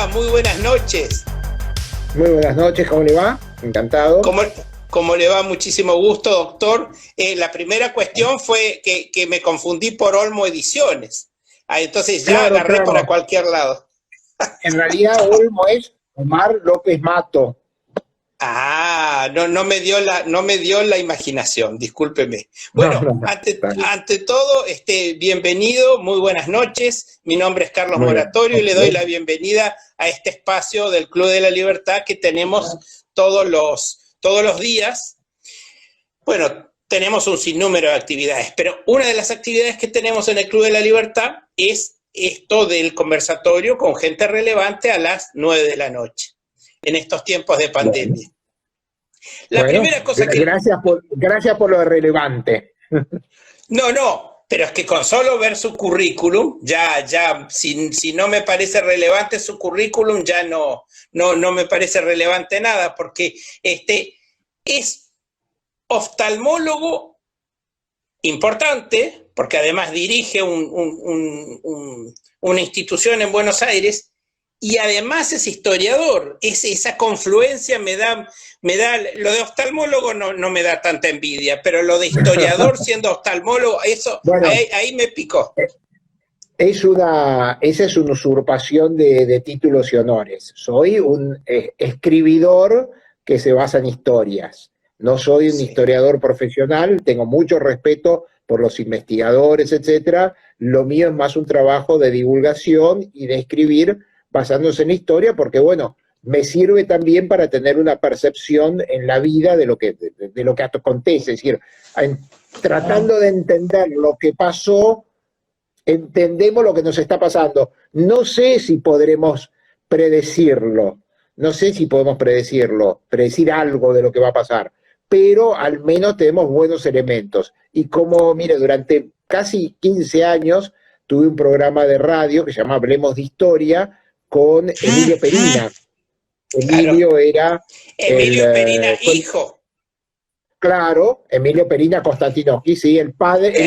va? Muy buenas noches. Muy buenas noches, ¿cómo le va? Encantado. ¿Cómo le va? Muchísimo gusto, doctor. La primera cuestión fue que me confundí por Olmo Ediciones. Entonces ya Claro, agarré claro. para cualquier lado. En realidad, Olmo es Omar López Mato. No me dio la imaginación, discúlpeme. Bueno, No, ante todo, bienvenido, muy buenas noches. Mi nombre es Carlos muy bien. Moratorio y le doy la bienvenida a este espacio del Club de la Libertad que tenemos todos los días. Bueno, tenemos un sinnúmero de actividades, pero una de las actividades que tenemos en el Club de la Libertad es esto del conversatorio con gente relevante a las 9 de la noche, en estos tiempos de pandemia. La primera cosa que... Gracias por lo relevante. No, pero es que con solo ver su currículum, si no me parece relevante su currículum, ya no me parece relevante nada, porque es oftalmólogo importante, porque además dirige una institución en Buenos Aires, y además es historiador. Esa confluencia me da, lo de oftalmólogo no me da tanta envidia, pero lo de historiador siendo oftalmólogo, eso, bueno, ahí me picó. Esa es una usurpación de títulos y honores. Soy un escribidor que se basa en historias. No soy un historiador profesional, tengo mucho respeto por los investigadores, etcétera. Lo mío es más un trabajo de divulgación y de escribir basándose en historia, porque bueno, me sirve también para tener una percepción en la vida de lo que acontece, es decir, tratando de entender lo que pasó, entendemos lo que nos está pasando. No sé si podremos predecirlo, predecir algo de lo que va a pasar, pero al menos tenemos buenos elementos. Y como, mire, durante casi 15 años tuve un programa de radio que se llama Hablemos de Historia, con Emilio Perina. Emilio claro. Era... Emilio Perina, hijo. Claro, Emilio Perina Konstantinowski, sí, el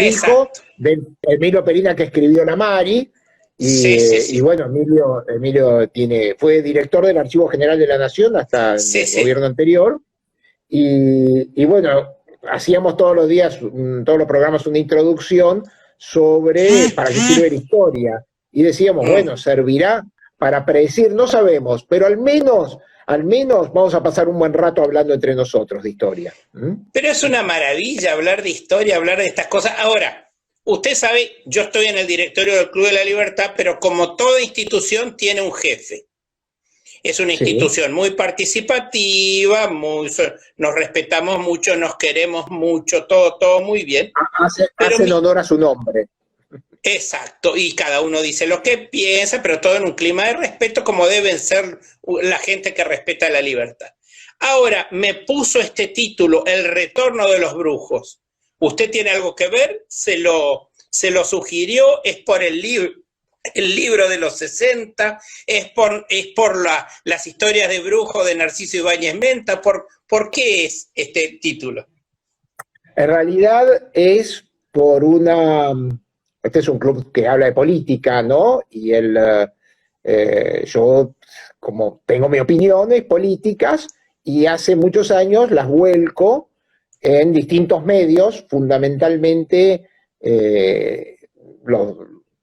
hijo de Emilio Perina que escribió La Mari. Y bueno, Emilio fue director del Archivo General de la Nación hasta el gobierno anterior. Y bueno, hacíamos todos los días, todos los programas, una introducción sobre para qué sirve la historia. Y decíamos, bueno, servirá para predecir, no sabemos, pero al menos vamos a pasar un buen rato hablando entre nosotros de historia. Pero es una maravilla hablar de historia, hablar de estas cosas. Ahora, usted sabe, yo estoy en el directorio del Club de la Libertad, pero como toda institución tiene un jefe. Es una institución muy participativa, nos respetamos mucho, nos queremos mucho, todo muy bien. Hacen honor a su nombre. Exacto, y cada uno dice lo que piensa, pero todo en un clima de respeto, como deben ser la gente que respeta la libertad. Ahora, me puso este título, El retorno de los brujos. ¿Usted tiene algo que ver? ¿Se lo sugirió? ¿Es por el libro de los 60? ¿Es por las historias de brujos de Narciso Ibáñez Menta? ¿Por qué es este título? En realidad es por una... Este es un club que habla de política, ¿no? Y yo, como tengo mis opiniones políticas, y hace muchos años las vuelco en distintos medios, fundamentalmente,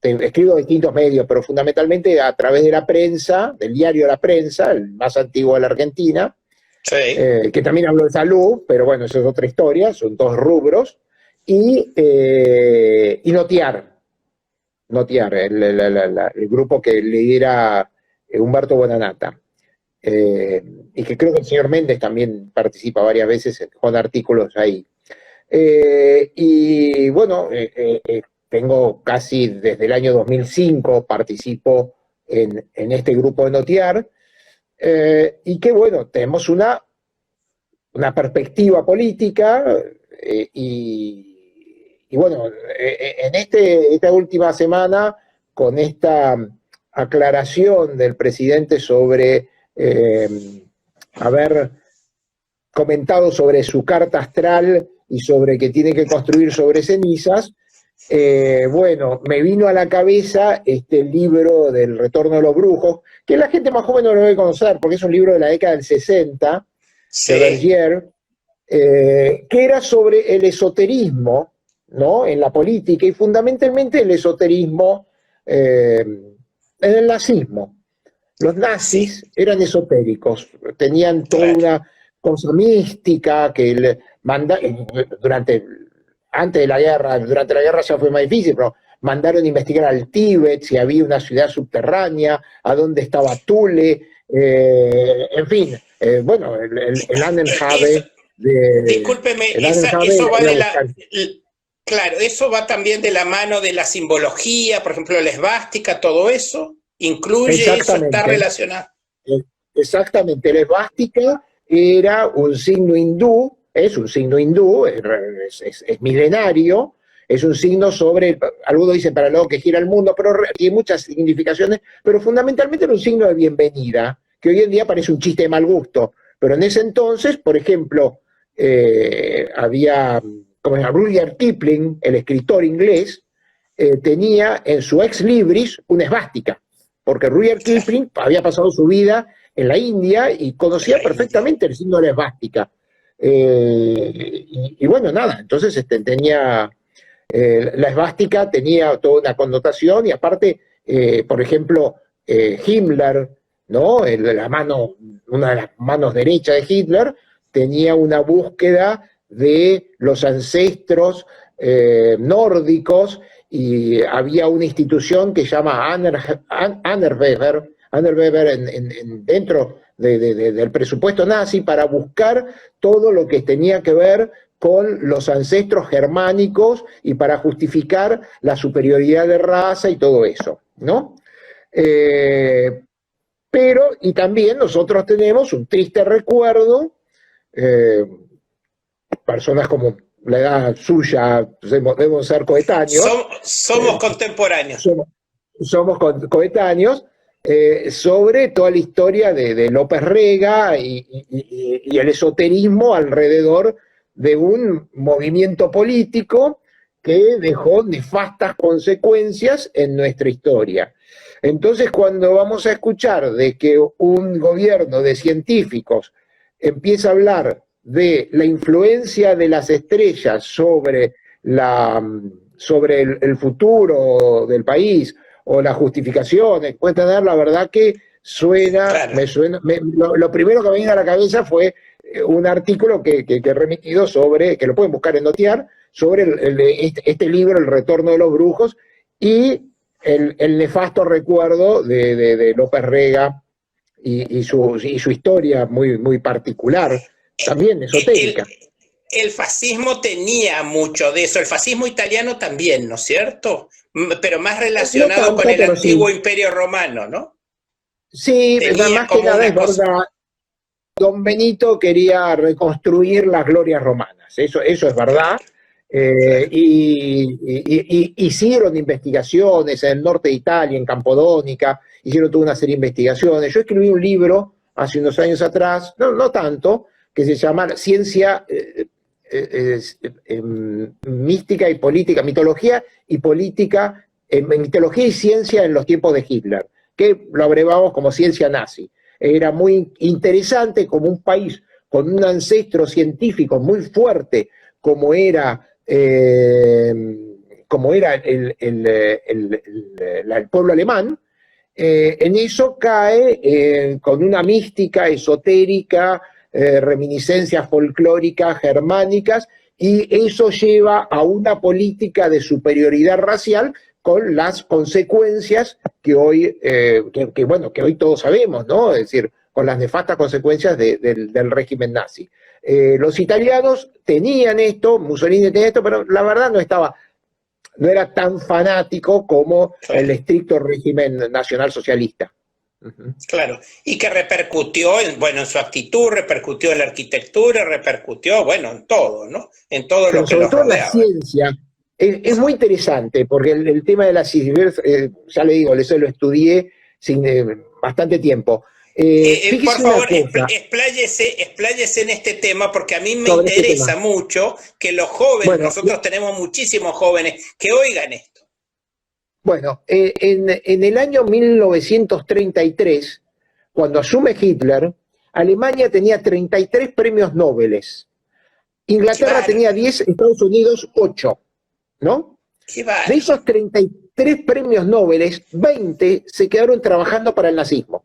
escribo distintos medios, pero fundamentalmente a través de la prensa, del diario La Prensa, el más antiguo de la Argentina, que también hablo de salud, pero bueno, eso es otra historia, son dos rubros, y Notear, el grupo que lidera Humberto Buonanata, y que creo que el señor Méndez también participa varias veces con artículos ahí. Y bueno, tengo casi desde el año 2005 participo en este grupo de Notear, y que bueno, tenemos una perspectiva política, y bueno, en esta última semana, con esta aclaración del presidente sobre haber comentado sobre su carta astral y sobre que tiene que construir sobre cenizas, Bueno, me vino a la cabeza este libro del Retorno de los Brujos, que la gente más joven no lo debe conocer, porque es un libro de la década del 60, de Sí, Bergier, que era sobre el esoterismo, ¿no? En la política y fundamentalmente el esoterismo en el nazismo. Los sí, nazis eran esotéricos, tenían toda claro. una cosa mística que durante, antes de la guerra, durante la guerra ya fue más difícil, pero mandaron a investigar al Tíbet, si había una ciudad subterránea, a dónde estaba Thule, en fin, bueno, el Eso, Annenhabe de discúlpeme, el Annenhabe eso va era de buscar. claro, eso va también de la mano de la simbología, por ejemplo, la esvástica, todo eso, incluye eso, está Exactamente. relacionado. Eh, Exactamente, la esvástica era un signo hindú, es un signo hindú, es milenario, es un signo sobre, algunos dicen para lo que gira el mundo, pero tiene muchas significaciones, pero fundamentalmente era un signo de bienvenida, que hoy en día parece un chiste de mal gusto, pero en ese entonces, por ejemplo, había, como se llama, Rudyard Kipling, el escritor inglés, tenía en su ex libris una esvástica porque Rudyard Claro, Kipling había pasado su vida en la India y en conocía la India. perfectamente el signo de la esvástica. Y bueno, nada, entonces tenía, la esvástica tenía toda una connotación y aparte, por ejemplo, Himmler, ¿no? La mano, una de las manos derechas de Hitler, tenía una búsqueda de los ancestros nórdicos y había una institución que se llama Annerweber dentro del presupuesto nazi para buscar todo lo que tenía que ver con los ancestros germánicos y para justificar la superioridad de raza y todo eso, ¿no? Eh, pero, y también nosotros tenemos un triste recuerdo, eh, personas como la edad suya, debemos ser coetáneos, Somos eh, contemporáneos. somos, somos coetáneos, sobre toda la historia de López Rega y el esoterismo alrededor de un movimiento político que dejó nefastas consecuencias en nuestra historia. Entonces, cuando vamos a escuchar de que un gobierno de científicos empieza a hablar de la influencia de las estrellas sobre el futuro del país o las justificaciones, puede tener, la verdad que Claro. lo primero que me viene a la cabeza fue un artículo que he remitido sobre, que lo pueden buscar en Notear, sobre este libro, El Retorno de los Brujos, y el nefasto recuerdo de López Rega y su historia muy, muy particular, también El, esotérica. el fascismo tenía mucho de eso, el fascismo italiano también, ¿no es cierto? Pero más No relacionado con tanto, el pero antiguo sí. imperio romano, ¿no? Sí, Tenía más que como nada es una cosa, verdad. Don Benito quería reconstruir las glorias romanas, eso es verdad. claro, claro. Hicieron investigaciones en el norte de Italia, en Campodónica, hicieron toda una serie de investigaciones. Yo escribí un libro hace unos años atrás, no tanto, que se llama Ciencia Mística y Política, Mitología y Política, Mitología y Ciencia en los tiempos de Hitler, que lo abrevamos como ciencia nazi. Era muy interesante como un país con un ancestro científico muy fuerte como era el pueblo alemán, en eso cae con una mística esotérica, reminiscencias folclóricas germánicas, y eso lleva a una política de superioridad racial con las consecuencias que hoy, bueno, que hoy todos sabemos, ¿no? Es decir, con las nefastas consecuencias del régimen nazi. Los italianos tenían esto, Mussolini tenía esto, pero la verdad no era tan fanático como el Claro. estricto régimen nacional socialista. Uh -huh. Claro, y que repercutió en, bueno, en su actitud, repercutió en la arquitectura, repercutió, bueno, en todo, ¿no? En todo lo Pero que sobre los todo en la rodeaba. ciencia, es muy interesante, porque tema de la ciencia, ya le digo, eso lo estudié sin bastante tiempo, Por Fíjese una favor, cosa expláyese en este tema porque a mí me sobre este interesa tema. mucho que los jóvenes, Bueno, nosotros tenemos muchísimos jóvenes, que oigan esto. bueno, en el año 1933, cuando asume Hitler, Alemania tenía 33 premios Nobel, Qué Inglaterra bárbaro, tenía 10, Estados Unidos 8, ¿no? qué De bárbaro. esos 33 premios Nobel, 20 se quedaron trabajando para el nazismo.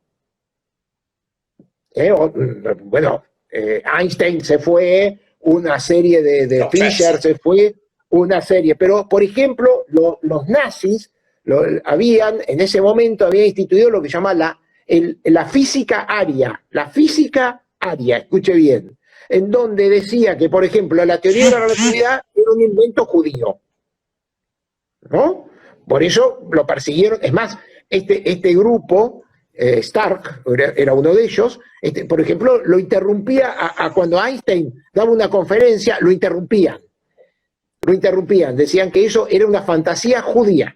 Bueno, Einstein se fue, una serie de No, claro, Fischer sí. se fue, una serie. Pero, por ejemplo, los nazis en ese momento habían instituido lo que se llama la física aria. La física aria, escuche bien, en donde decía que, por ejemplo, la teoría de la relatividad era un invento judío, ¿no? Por eso lo persiguieron. Es más, este grupo, Stark era uno de ellos, por ejemplo, lo interrumpía cuando Einstein daba una conferencia, lo interrumpían, decían que eso era una fantasía judía,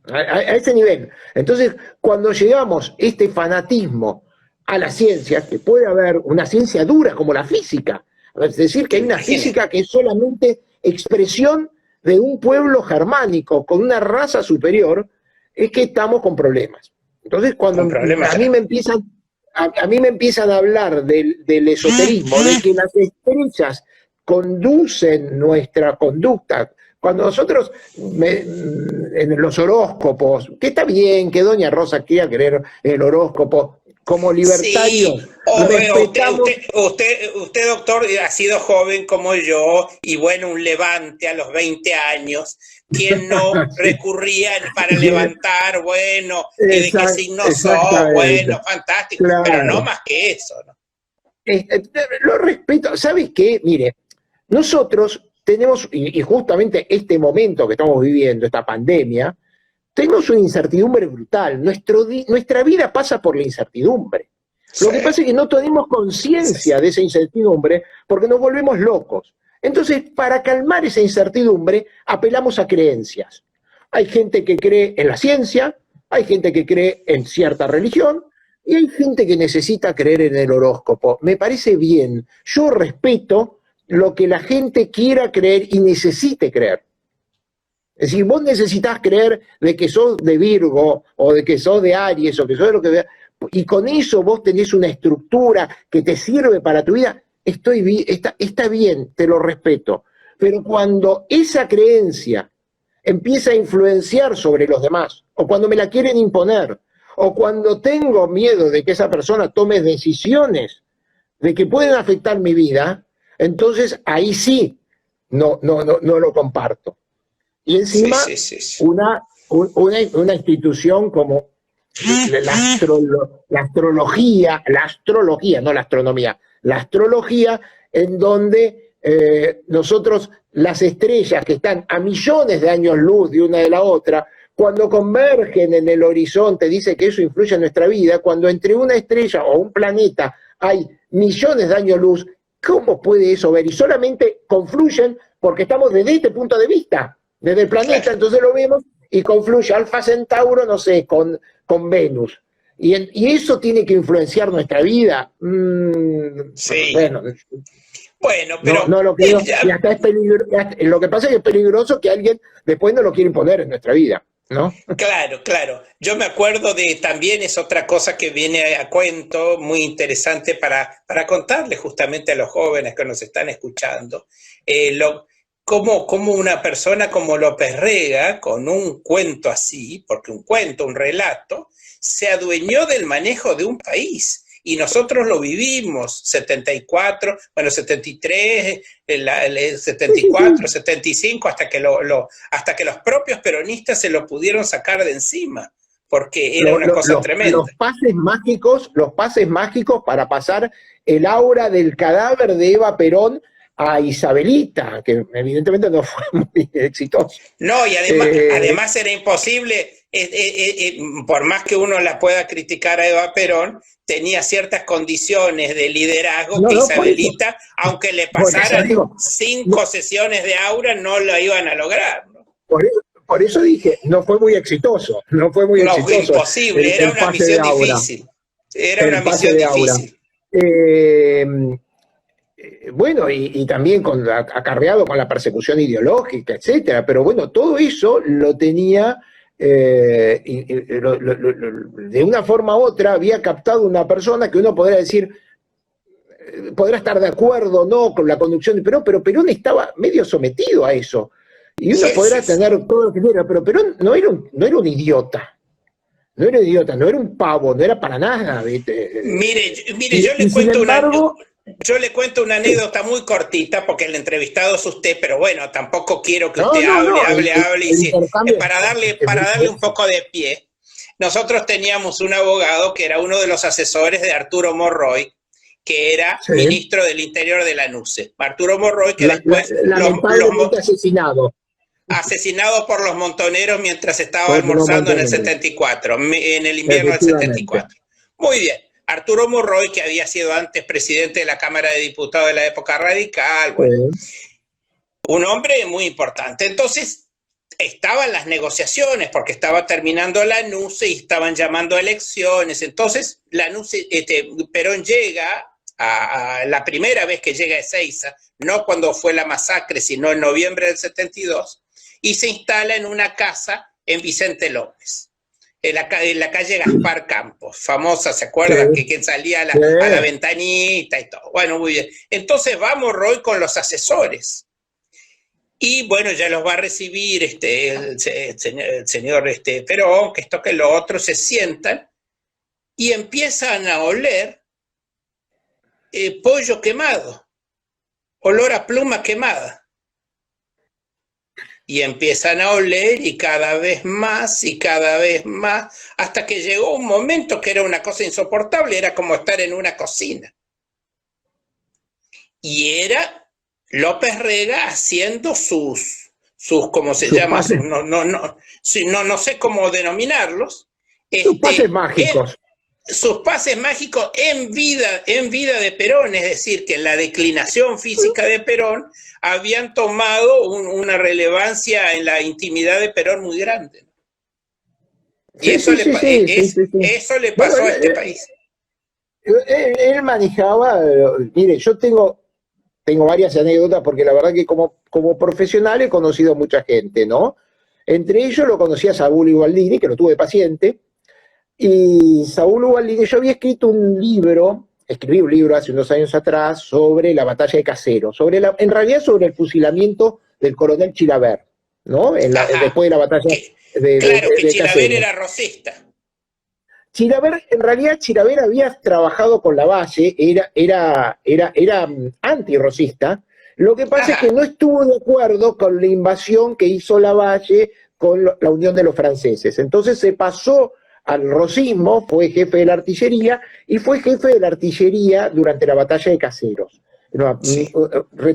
a ese nivel. Entonces, cuando llegamos este fanatismo a la ciencia, que puede haber una ciencia dura como la física, es decir, que hay una Imagínate, física que es solamente expresión de un pueblo germánico con una raza superior, es que estamos con problemas. Entonces, cuando con problemas a mí me graves. empiezan, a mí me empiezan a hablar del esoterismo, de que las estrellas conducen nuestra conducta, cuando nosotros, en los horóscopos, que está bien que doña Rosa quiera creer en el horóscopo, como Sí, libertarios usted, respetamos. usted, doctor, ha sido joven como yo y bueno, un levante a los 20 años. ¿Quién no Sí, recurría para levantar? Bueno, ¿de qué signo sos? exactamente, Bueno, fantástico, pero no claro. más que eso, ¿no? Lo respeto. ¿Sabes qué? Mire, nosotros tenemos, y justamente este momento que estamos viviendo, esta pandemia, tenemos una incertidumbre brutal. Nuestra vida pasa por la incertidumbre. Lo Sí, que pasa es que no tenemos es así. conciencia de esa incertidumbre porque nos volvemos locos. Entonces, para calmar esa incertidumbre, apelamos a creencias. Hay gente que cree en la ciencia, hay gente que cree en cierta religión y hay gente que necesita creer en el horóscopo. Me parece bien. Yo respeto lo que la gente quiera creer y necesite creer. Es decir, vos necesitas creer de que sos de Virgo o de que sos de Aries o que sos de lo que sea, y con eso vos tenés una estructura que te sirve para tu vida, está bien, te lo respeto. Pero cuando esa creencia empieza a influenciar sobre los demás, o cuando me la quieren imponer, o cuando tengo miedo de que esa persona tome decisiones de que pueden afectar mi vida, entonces ahí sí no lo comparto. Y Sí, encima, sí, sí, sí. una institución como la astrología, no la astronomía, la astrología, en donde nosotros, las estrellas que están a millones de años luz de una de la otra, cuando convergen en el horizonte, dice que eso influye en nuestra vida, cuando entre una estrella o un planeta hay millones de años luz, ¿cómo puede eso ver? Y solamente confluyen porque estamos desde este punto de vista, desde el Claro. planeta, entonces lo vemos y confluye Alfa Centauro, no sé, con Venus. Y eso tiene que influenciar nuestra vida. Sí. Bueno, Bueno, pero no lo creo. Y hasta es peligroso. Lo que pasa es que es peligroso que alguien después no lo quiera imponer en nuestra vida, ¿no? claro, claro. Yo me acuerdo de también es otra cosa que viene a cuento, muy interesante para contarle justamente a los jóvenes que nos están escuchando, cómo una persona como López Rega, con un cuento así, porque un cuento, un relato, se adueñó del manejo de un país. Y nosotros lo vivimos, 74, bueno, 73, el Sí, sí, 74, sí. 75, hasta que los propios peronistas se lo pudieron sacar de encima, porque era una cosa tremenda. Los pases mágicos para pasar el aura del cadáver de Eva Perón a Isabelita, que evidentemente no fue muy exitoso. No, y Eh, además era imposible, por más que uno la pueda criticar a Eva Perón, tenía ciertas condiciones de liderazgo que no, Isabelita, aunque le por eso pasaran digo, no, 5 sesiones de aura, no lo iban a lograr, ¿no? por eso dije, no fue muy exitoso, no fue muy No, exitoso imposible, era el una pase de misión aura. difícil. Era una el pase misión de aura. difícil. Bueno, y también acarreado con la persecución ideológica, etcétera. Pero bueno, todo eso lo tenía, de una forma u otra, había captado una persona que uno podría decir, podrá estar de acuerdo o no con la conducción de Perón, pero Perón estaba medio sometido a eso. Y uno Sí, podrá sí, sí. tener todo lo que quiera, pero Perón no era un idiota. No era idiota, no era un pavo, no era para nada, ¿viste? Mire, yo Y le sin cuento una, embargo, yo le cuento una sí. anécdota muy cortita, porque el entrevistado es usted, pero bueno, tampoco quiero que No, usted no, no, hable, y el intercambio es para mucho darle un eso. poco de pie. Nosotros teníamos un abogado que era uno de los asesores de Arturo Monroy, que era Sí. ministro del Interior de la NUCE. Arturo Monroy, que después Lamentablemente asesinado. asesinado por los montoneros mientras estaba Por los almorzando en el montoneros, 74, en el invierno del efectivamente. 74. Muy bien. Arturo Monroy, que había sido antes presidente de la Cámara de Diputados de la época radical, bueno, un hombre muy importante. Entonces, estaban las negociaciones porque estaba terminando la NUCE y estaban llamando a elecciones. Entonces, la NUCE, Perón llega a la primera vez que llega a Ezeiza, no cuando fue la masacre, sino en noviembre del 72, y se instala en una casa en Vicente López, en la calle Gaspar Campos, famosa, ¿se acuerdan? Sí, Que salía sí. a la ventanita y todo. Bueno, muy bien. Entonces vamos, Roy, con los asesores. Y bueno, ya los va a recibir el señor Perón, que esto que lo otro, se sientan y empiezan a oler pollo quemado, olor a pluma quemada. Y empiezan a oler y cada vez más, hasta que llegó un momento que era una cosa insoportable, era como estar en una cocina. Y era López Rega haciendo sus ¿cómo se llama? Pases, No sé cómo denominarlos. sus pases mágicos. Sus pases mágicos en vida de Perón, es decir, que en la declinación física de Perón habían tomado una relevancia en la intimidad de Perón muy grande. Y eso le pasó a este país. Él manejaba, mire, yo tengo varias anécdotas porque la verdad que como profesional he conocido a mucha gente, ¿no? Entre ellos lo conocí a Saúl Igualdini, que lo tuve paciente, y Saúl Igualdini, yo había escribí un libro hace unos años atrás sobre la batalla de Caseros, en realidad sobre el fusilamiento del coronel Chilavert, ¿no? Después de la batalla que Chilavert Caseros. era rosista. Chilavert, en realidad Chilavert había trabajado con Lavalle, era antirrosista. Lo que pasa es que no estuvo de acuerdo con la invasión que hizo Lavalle con la unión de los franceses. Entonces se pasó al rosismo, fue jefe de la artillería y fue jefe de la artillería durante la batalla de Caseros. No, sí.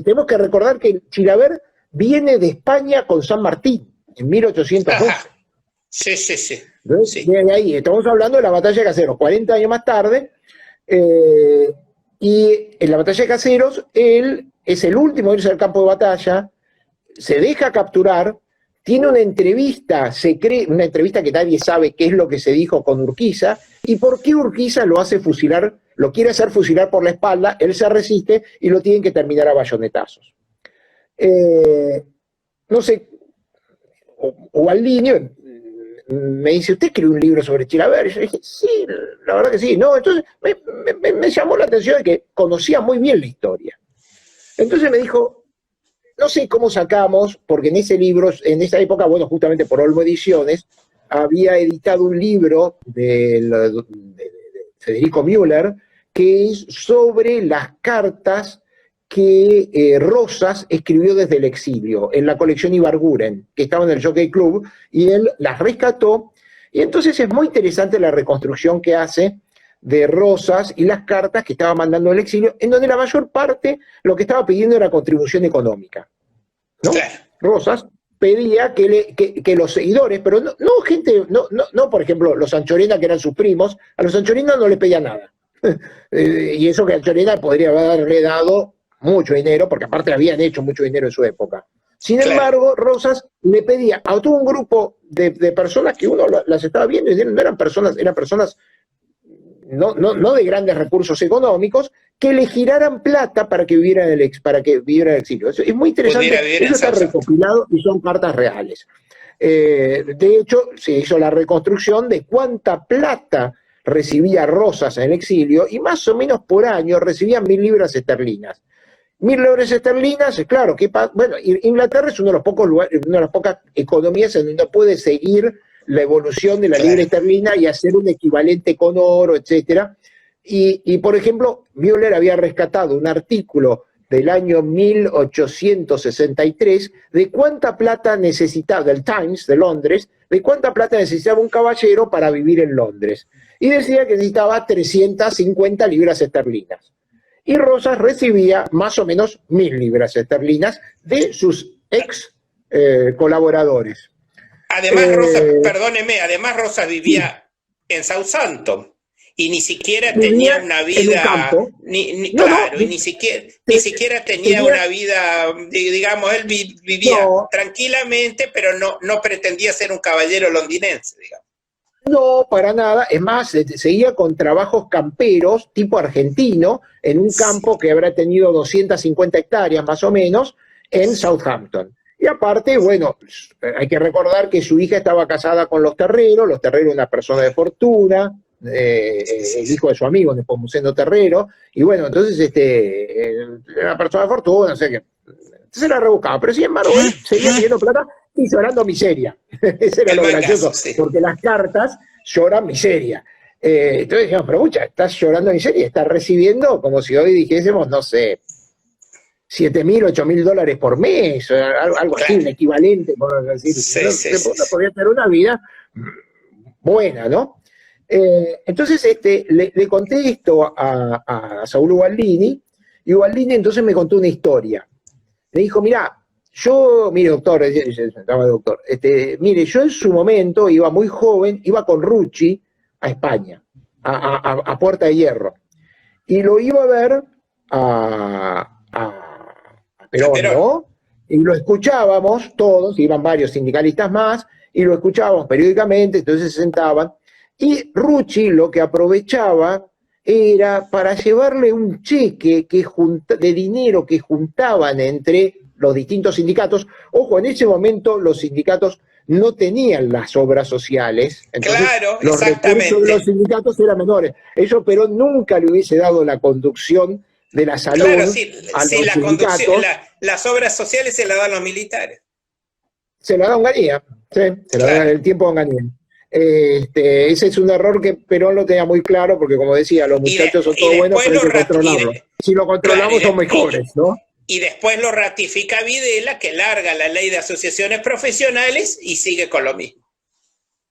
Tenemos que recordar que Chilavert viene de España con San Martín en 1812. Sí, sí, sí. Entonces, desde ahí, estamos hablando de la batalla de Caseros, 40 años más tarde, y en la batalla de Caseros, él es el último en irse al campo de batalla, se deja capturar, tiene una entrevista, una entrevista que nadie sabe qué es lo que se dijo con Urquiza, y por qué Urquiza lo hace fusilar, lo quiere hacer fusilar por la espalda, él se resiste y lo tienen que terminar a bayonetazos. No sé, o al niño me dice, ¿usted escribió un libro sobre Chilavert? Y yo dije, sí, la verdad que sí. No, entonces me llamó la atención de que conocía muy bien la historia. Entonces me dijo, no sé cómo sacamos, porque en ese libro, en esa época, bueno, justamente por Olmo Ediciones, había editado un libro de Federico Müller, que es sobre las cartas que Rosas escribió desde el exilio, en la colección Ibarguren, que estaba en el Jockey Club, y él las rescató, y entonces es muy interesante la reconstrucción que hace de Rosas y las cartas que estaba mandando el exilio, en donde la mayor parte lo que estaba pidiendo era contribución económica, ¿no? Claro. Rosas pedía que los seguidores, pero no, por ejemplo, los Anchorena, que eran sus primos, a los Anchorena no le pedía nada. Y eso que Anchorena podría haberle dado mucho dinero, porque aparte habían hecho mucho dinero en su época. Sin embargo, Rosas le pedía a todo un grupo de personas que uno las estaba viendo y no eran personas no de grandes recursos económicos, que le giraran plata para que viviera en el exilio. Eso es muy interesante, eso está recopilado y son cartas reales. De hecho, se hizo la reconstrucción de cuánta plata recibía Rosas en el exilio, y más o menos por año recibía 1.000 libras esterlinas. 1.000 libras esterlinas, claro, bueno, Inglaterra es uno de los pocos lugares, una de las pocas economías en donde puede seguir la evolución de la libra esterlina y hacer un equivalente con oro, etcétera. Y por ejemplo, Müller había rescatado un artículo del año 1863 de cuánta plata necesitaba, del Times de Londres, de cuánta plata necesitaba un caballero para vivir en Londres. Y decía que necesitaba 350 libras esterlinas. Y Rosas recibía más o menos 1.000 libras esterlinas de sus ex colaboradores. Además, Rosas, perdóneme, además Rosas vivía en Southampton. Y ni siquiera tenía una vida, ni siquiera tenía una vida, digamos, él vivía tranquilamente, pero no pretendía ser un caballero londinense, digamos. No, para nada. Es más, seguía con trabajos camperos, tipo argentino, en un campo que habrá tenido 250 hectáreas más o menos, en Southampton. Y aparte, bueno, hay que recordar que su hija estaba casada con los Terreros una persona de fortuna, el hijo de su amigo, Nepomuceno Terrero, y bueno, entonces una persona de fortuna, no sé qué. Entonces era rebuscado, pero sin embargo él seguía pidiendo plata y llorando miseria. Ese era lo gracioso, porque las cartas lloran miseria. Entonces dijimos, pero mucha, estás llorando miseria, estás recibiendo como si hoy dijésemos, no sé, 7.000, 8.000 dólares por mes, algo así, un equivalente, por decir. Podría tener una vida buena, ¿no? Entonces le conté esto a Saúl Ubaldini, y Ubaldini entonces me contó una historia. Me dijo, mire doctor, mire, yo en su momento iba muy joven, iba con Rucci a España, a Puerta de Hierro, y lo iba a ver a Perón, ¿no? Y lo escuchábamos todos, iban varios sindicalistas más, y lo escuchábamos periódicamente, entonces se sentaban, y Rucci lo que aprovechaba era para llevarle un cheque de dinero que juntaban entre los distintos sindicatos. Ojo, en ese momento los sindicatos no tenían las obras sociales, entonces los recursos de los sindicatos eran menores. Eso Perón nunca le hubiese dado la conducción de la salud a los sindicatos. Las obras sociales se las dan los militares. Se la da Onganía, se la da en el tiempo de Onganía. Ese es un error que Perón lo tenía muy claro, porque como decía, los muchachos son todos buenos, pero hay que controlarlo. Si lo controlamos son mejores, ¿no? Y después lo ratifica Videla, que larga la ley de asociaciones profesionales y sigue con lo mismo.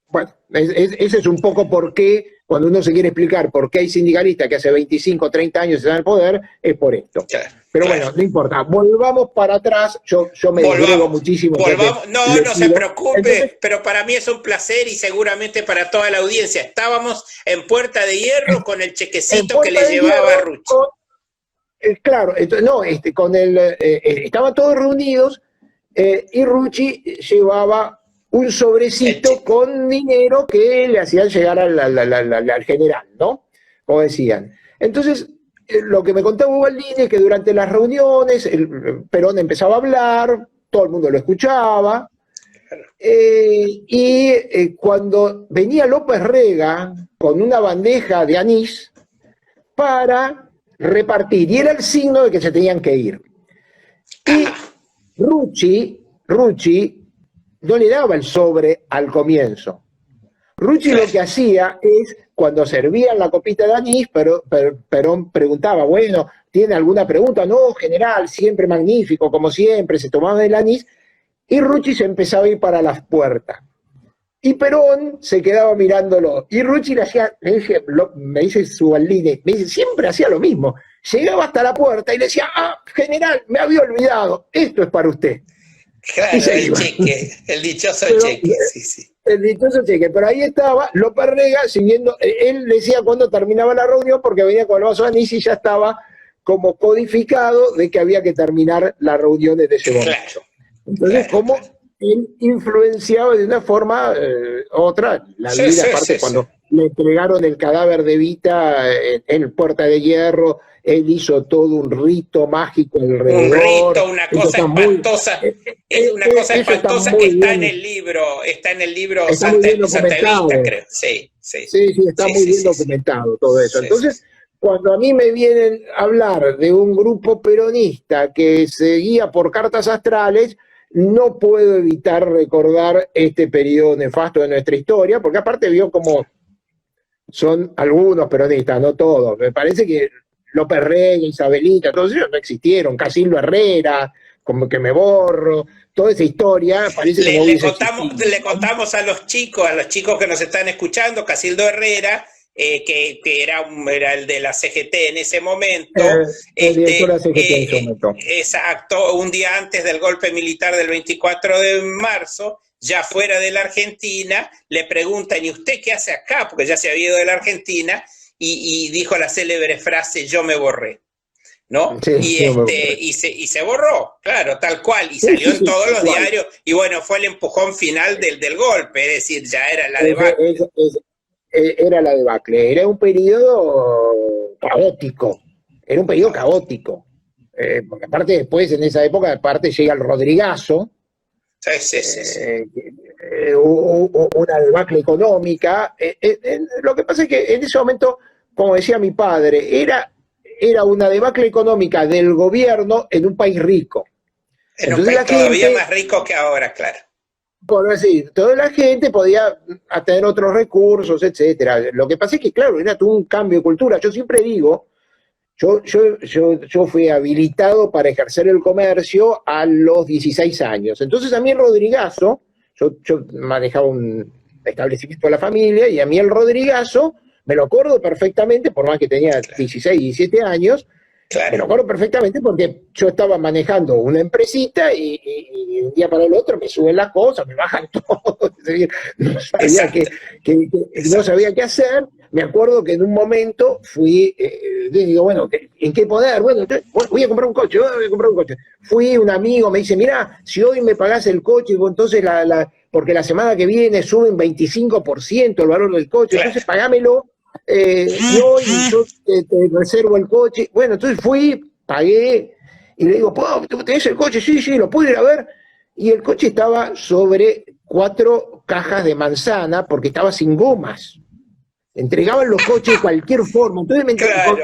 Bueno, ese es un poco por qué, cuando uno se quiere explicar por qué hay sindicalistas que hace 25, 30 años están en el poder, es por esto. Pero bueno, no importa. Volvamos para atrás. Yo me desgrego muchísimo. No se preocupe, entonces, pero para mí es un placer y seguramente para toda la audiencia. Estábamos en Puerta de Hierro con el chequecito que le llevaba a Rucci. Claro, estaban todos reunidos y Rucci llevaba un sobrecito con dinero que le hacían llegar al general, ¿no? Como decían. Entonces, lo que me contaba Ubaldini es que durante las reuniones Perón empezaba a hablar, todo el mundo lo escuchaba, y cuando venía López Rega con una bandeja de anís para repartir, y era el signo de que se tenían que ir. Y Rucci no le daba el sobre al comienzo. Rucci lo que hacía es, cuando servían la copita de anís, Perón preguntaba, bueno, ¿tiene alguna pregunta? No, general, siempre magnífico, como siempre, se tomaba el anís, y Rucci se empezaba a ir para las puertas. Y Perón se quedaba mirándolo, y Rucci me dice Ubaldini, siempre hacía lo mismo, llegaba hasta la puerta y le decía, general, me había olvidado, esto es para usted. Claro, el cheque, el dichoso cheque, sí. El dichoso cheque, pero ahí estaba López Rega siguiendo, él decía cuando terminaba la reunión porque venía con el vaso de anís y ya estaba como codificado de que había que terminar la reunión desde ese momento. Entonces, él influenciaba de una forma otra la vida, aparte le entregaron el cadáver de Evita en Puerta de Hierro, él hizo todo un rito mágico Un alrededor. rito, una cosa espantosa, es una cosa Eso está espantosa que muy bien, está en el libro está muy bien Santa documentado. Evita, creo. Sí, sí. Sí, sí, está Sí, muy sí, bien sí, sí. documentado todo eso. Sí, sí, Entonces, sí. cuando a mí me vienen a hablar de un grupo peronista que se guía por cartas astrales, no puedo evitar recordar este periodo nefasto de nuestra historia, porque aparte vio como son algunos peronistas, no todos. Me parece que López Rega, Isabelita, todos ellos no existieron. Casildo Herrera, como que me borro, toda esa historia parece que no hubiese existido. Le contamos a los chicos que nos están escuchando, Casildo Herrera, que era el de la CGT en ese momento, El director de la CGT en ese momento. exacto, un día antes del golpe militar del 24 de marzo, ya fuera de la Argentina, le preguntan, ¿y usted qué hace acá? Porque ya se había ido de la Argentina, y dijo la célebre frase, yo me borré. ¿No? Sí, Y se borró, claro, tal cual, y sí, salió en sí, todos los igual. diarios, y bueno, fue el empujón final del golpe, es decir, ya era la debacle. Era la debacle, era un periodo caótico, era un periodo caótico. Porque aparte después, en esa época, aparte llega el Rodrigazo, Sí, sí, sí, sí. Una debacle económica. Lo que pasa es que en ese momento, como decía mi padre, era una debacle económica del gobierno en un país rico. En un Entonces país la todavía gente, más rico que ahora, claro. por decir, toda la gente podía tener otros recursos, etcétera. Lo que pasa es que, claro, era todo un cambio de cultura. Yo siempre digo, yo fui habilitado para ejercer el comercio a los 16 años. Entonces a mí el Rodrigazo, yo manejaba un establecimiento de la familia, y a mí el Rodrigazo, me lo acuerdo perfectamente, por más que tenía 16, 17 años, Claro. me lo acuerdo perfectamente porque yo estaba manejando una empresita y de un día para el otro me suben las cosas, me bajan todo. No sabía, no sabía qué hacer. Me acuerdo que en un momento fui, digo, bueno, ¿en qué poder? Bueno, voy a comprar un coche, voy a comprar un coche. Fui, un amigo me dice, mira, si hoy me pagás el coche, entonces porque la semana que viene suben 25% el valor del coche, entonces pagámelo. Y hoy yo te reservo el coche. Bueno, entonces fui, pagué, y le digo, ¿tú tenés el coche? Sí, sí, lo puedo ir a ver. Y el coche estaba sobre 4 cajas de manzana porque estaba sin gomas. Entregaban los coches de cualquier forma. Entonces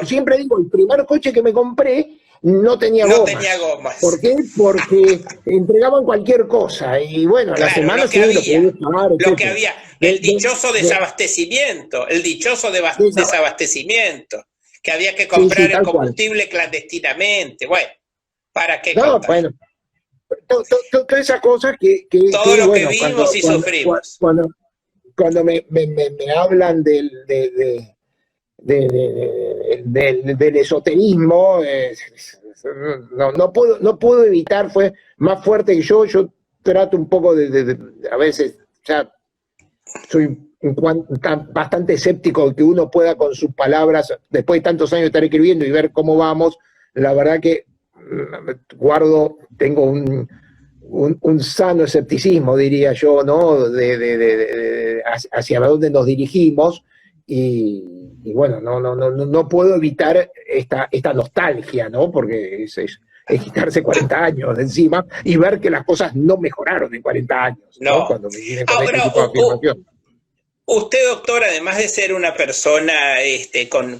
siempre digo, el primer coche que me compré no tenía gomas. No tenía gomas. ¿Por qué? Porque entregaban cualquier cosa. Y bueno, a la semana sí lo podía pagar. Lo que había, el dichoso desabastecimiento, desabastecimiento, que había que comprar el combustible clandestinamente. Bueno, ¿para qué contar? Bueno, todas esas cosas que todo lo que vimos y sufrimos. Cuando me hablan del esoterismo, no puedo evitar, fue más fuerte que yo trato un poco a veces, ya soy bastante escéptico de que uno pueda con sus palabras, después de tantos años de estar escribiendo y ver cómo vamos, la verdad que tengo un sano escepticismo, diría yo, ¿no? Hacia dónde nos dirigimos, y bueno, no puedo evitar esta nostalgia, ¿no? Porque es quitarse 40 años de encima y ver que las cosas no mejoraron en 40 años, ¿no? Cuando me vienen con este tipo de afirmación. Usted, doctor, además de ser una persona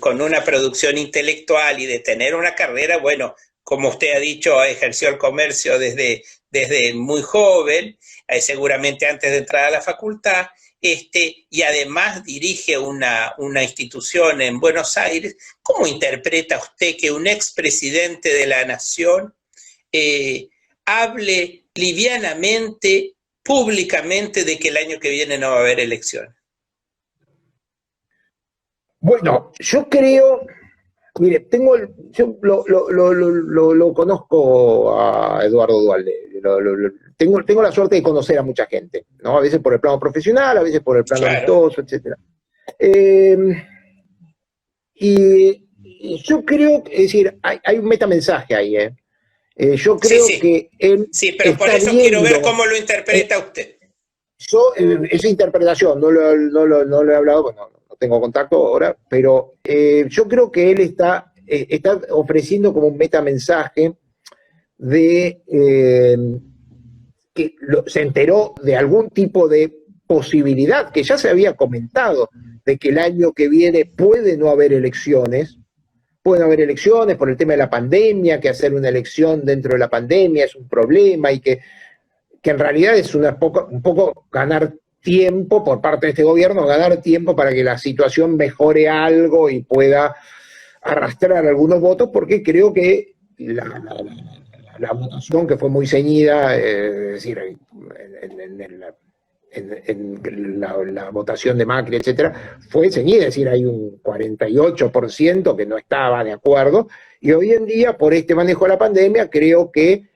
con una producción intelectual y de tener una carrera, bueno, como usted ha dicho, ejerció el comercio desde muy joven, seguramente antes de entrar a la facultad, y además dirige una institución en Buenos Aires. ¿Cómo interpreta usted que un expresidente de la Nación hable livianamente, públicamente, de que el año que viene no va a haber elecciones? Bueno, yo creo, mire, yo lo conozco a Eduardo Duhalde, tengo la suerte de conocer a mucha gente, ¿no? A veces por el plano profesional, a veces por el plano amistoso, etc. Y yo creo, es decir, hay un metamensaje ahí, yo creo que él. Sí, pero por eso quiero ver cómo lo interpreta usted. Yo, esa interpretación, no lo he hablado, bueno, no tengo contacto ahora, pero yo creo que él está ofreciendo como un metamensaje de que se enteró de algún tipo de posibilidad que ya se había comentado, de que el año que viene puede no haber elecciones, pueden haber elecciones por el tema de la pandemia, que hacer una elección dentro de la pandemia es un problema y que en realidad es un poco ganar tiempo por parte de este gobierno, ganar tiempo para que la situación mejore algo y pueda arrastrar algunos votos, porque creo que la votación, que fue muy ceñida, es decir, en la votación de Macri, etcétera, fue ceñida, es decir, hay un 48% que no estaba de acuerdo, y hoy en día, por este manejo de la pandemia, creo que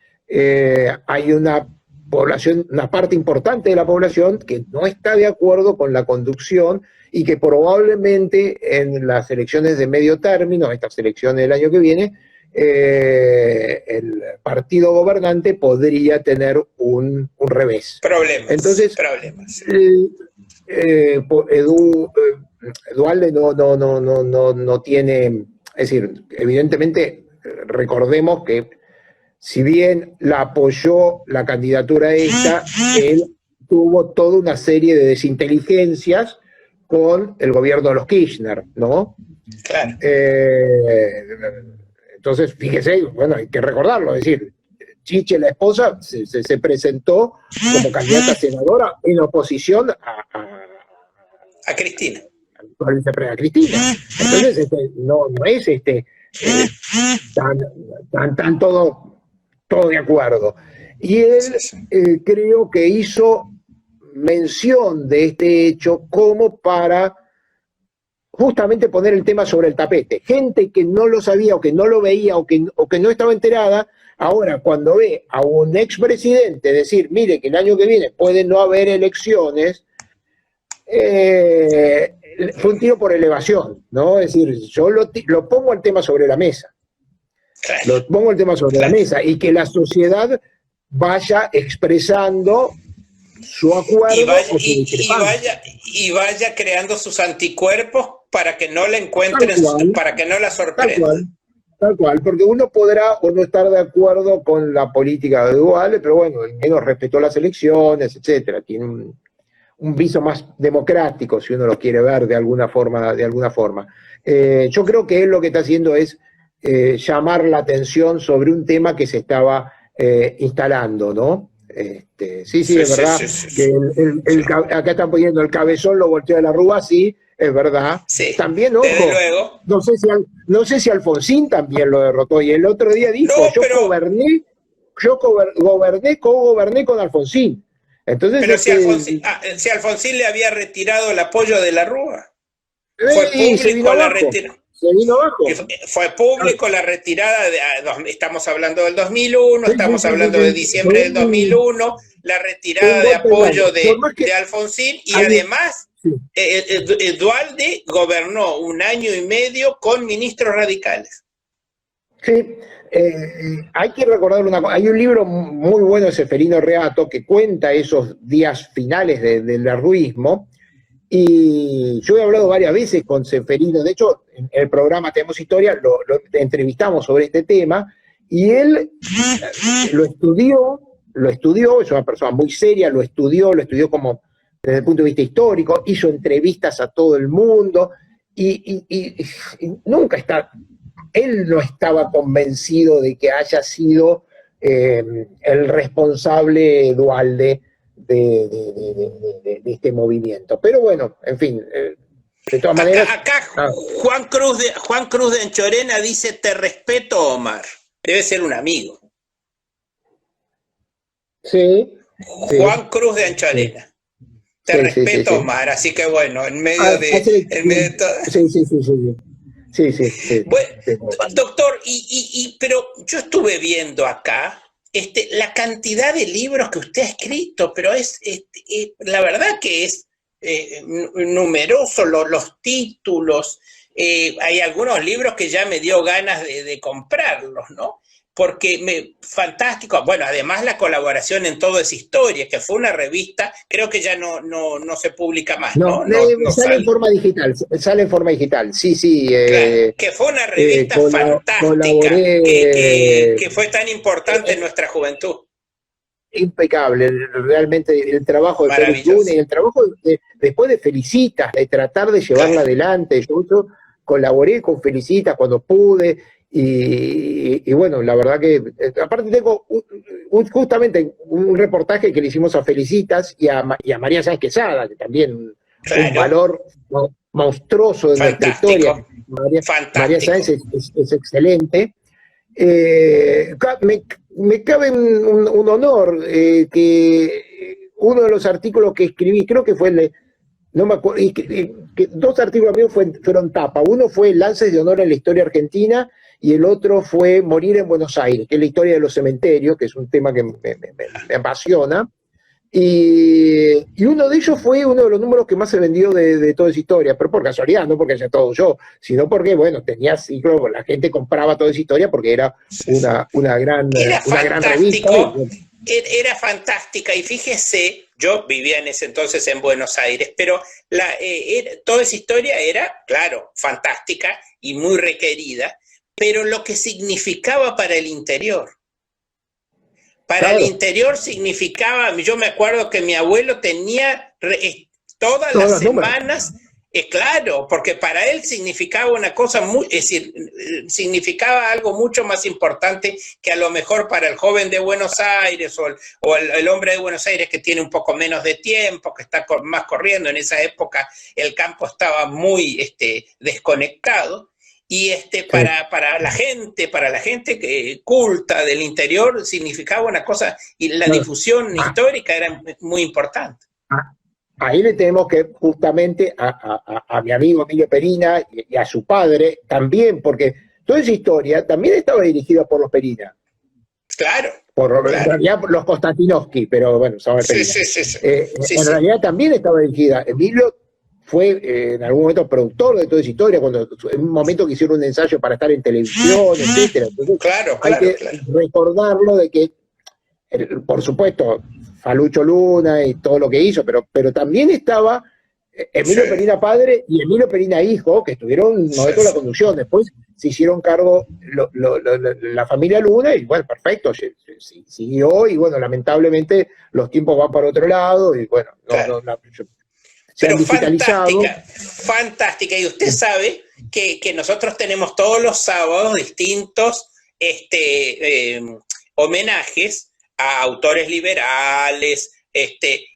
hay una población, una parte importante de la población que no está de acuerdo con la conducción y que probablemente en las elecciones de medio término, estas elecciones del año que viene, el partido gobernante podría tener un revés. Problemas. Entonces, Duhalde no tiene, es decir, evidentemente recordemos que si bien la apoyó la candidatura esta, él tuvo toda una serie de desinteligencias con el gobierno de los Kirchner, ¿no? Claro. Entonces, fíjese, bueno, hay que recordarlo, es decir, Chiche, la esposa, se presentó como candidata a senadora en oposición a Cristina. A Cristina. Entonces, no es tan todo de acuerdo. Y él creo que hizo mención de este hecho como para justamente poner el tema sobre el tapete. Gente que no lo sabía o que no lo veía o que no estaba enterada, ahora cuando ve a un expresidente decir, mire que el año que viene puede no haber elecciones, fue un tiro por elevación, ¿no? Es decir, yo lo pongo el tema sobre la mesa. Lo pongo el tema sobre la mesa y que la sociedad vaya expresando su acuerdo y vaya creando sus anticuerpos para que no la encuentren, para que no la sorprendan. Tal cual, porque uno podrá o no estar de acuerdo con la política de Duhalde, pero bueno, al menos respetó las elecciones, etcétera. Tiene un viso más democrático, si uno lo quiere ver de alguna forma. Yo creo que él lo que está haciendo es llamar la atención sobre un tema que se estaba instalando, ¿no? Sí, es verdad. Que acá están poniendo el cabezón, lo volteó de la Rúa, sí, es verdad. Sí, también, ojo, luego. No sé si Alfonsín también lo derrotó, y el otro día dijo, cogoberné con Alfonsín. Entonces, pero si Alfonsín le había retirado el apoyo de la Rúa. Fue público la retirada. Se vino abajo. Fue público la retirada, estamos hablando del 2001, estamos hablando de diciembre del 2001, la retirada de apoyo de Alfonsín, y además Duhalde gobernó 1 año y medio con ministros radicales. Sí, hay que recordar una cosa, hay un libro muy bueno de Seferino Reato que cuenta esos días finales del arruismo. Y yo he hablado varias veces con Seferino, de hecho, en el programa Tenemos Historia lo entrevistamos sobre este tema, y él lo estudió, es una persona muy seria, lo estudió como desde el punto de vista histórico, hizo entrevistas a todo el mundo, y él no estaba convencido de que haya sido el responsable Duhalde de este movimiento. Pero bueno, en fin, de todas maneras... Acá Juan Cruz de Anchorena dice, te respeto, Omar. Debe ser un amigo. Sí. Juan Cruz de Anchorena. Te respeto, Omar. Así que bueno, en medio de todo... Sí. Bueno, doctor, pero yo estuve viendo acá la cantidad de libros que usted ha escrito, pero la verdad que es numeroso los títulos. hay algunos libros que ya me dio ganas de comprarlos, ¿no? Porque fantástico, bueno, además la colaboración en Todo es Historia, que fue una revista, creo que ya no se publica más, ¿no? No sale en forma digital, sí, sí. Claro, que fue una revista fantástica, que fue tan importante en nuestra juventud. Impecable, realmente el trabajo de Félix Luna y el trabajo después de Felicitas, de tratar de llevarla adelante. Yo colaboré con Felicitas cuando pude. Y bueno, la verdad que, aparte tengo justamente un reportaje que le hicimos a Felicitas y a María Sáenz Quesada, que también un valor monstruoso de nuestra historia. María Sáenz es excelente. Me cabe un honor que uno de los artículos que escribí, creo que fue no me acuerdo, que dos artículos míos fueron tapa. Uno fue Lances de Honor en la Historia Argentina y el otro fue Morir en Buenos Aires, que es la historia de los cementerios, que es un tema que me apasiona. Y uno de ellos fue uno de los números que más se vendió de Toda esa Historia, pero por casualidad, no porque haya todo yo, sino porque, bueno, tenía ciclo, la gente compraba Toda esa Historia porque era una gran revista. Era fantástica, y fíjese, yo vivía en ese entonces en Buenos Aires, pero Toda esa Historia era, claro, fantástica y muy requerida, pero lo que significaba para el interior. Para el interior significaba, yo me acuerdo que mi abuelo tenía todas las semanas, claro, porque para él significaba una cosa es decir, significaba algo mucho más importante que a lo mejor para el joven de Buenos Aires o el hombre de Buenos Aires que tiene un poco menos de tiempo, que está más corriendo. En esa época el campo estaba muy desconectado. Y para la gente culta del interior significaba una cosa, y la difusión histórica era muy importante. Ahí le tenemos que justamente a mi amigo Emilio Perina y a su padre también, porque Toda esa Historia también estaba dirigida por los Perina. Claro. En realidad los Konstantinovsky, pero bueno, sabe Perina. En realidad también estaba dirigida. Emilio fue en algún momento productor de Toda esa Historia, en un momento que hicieron un ensayo para estar en televisión, etcétera. Entonces, hay que recordarlo de que, por supuesto, Falucho Luna y todo lo que hizo, pero también estaba Emilio Perina padre y Emilio Perina hijo, que estuvieron un momento en la conducción. Después se hicieron cargo la familia Luna y bueno, perfecto, siguió, y bueno, lamentablemente los tiempos van para otro lado y bueno, pero fantástica, y usted sabe que nosotros tenemos todos los sábados distintos homenajes a autores liberales,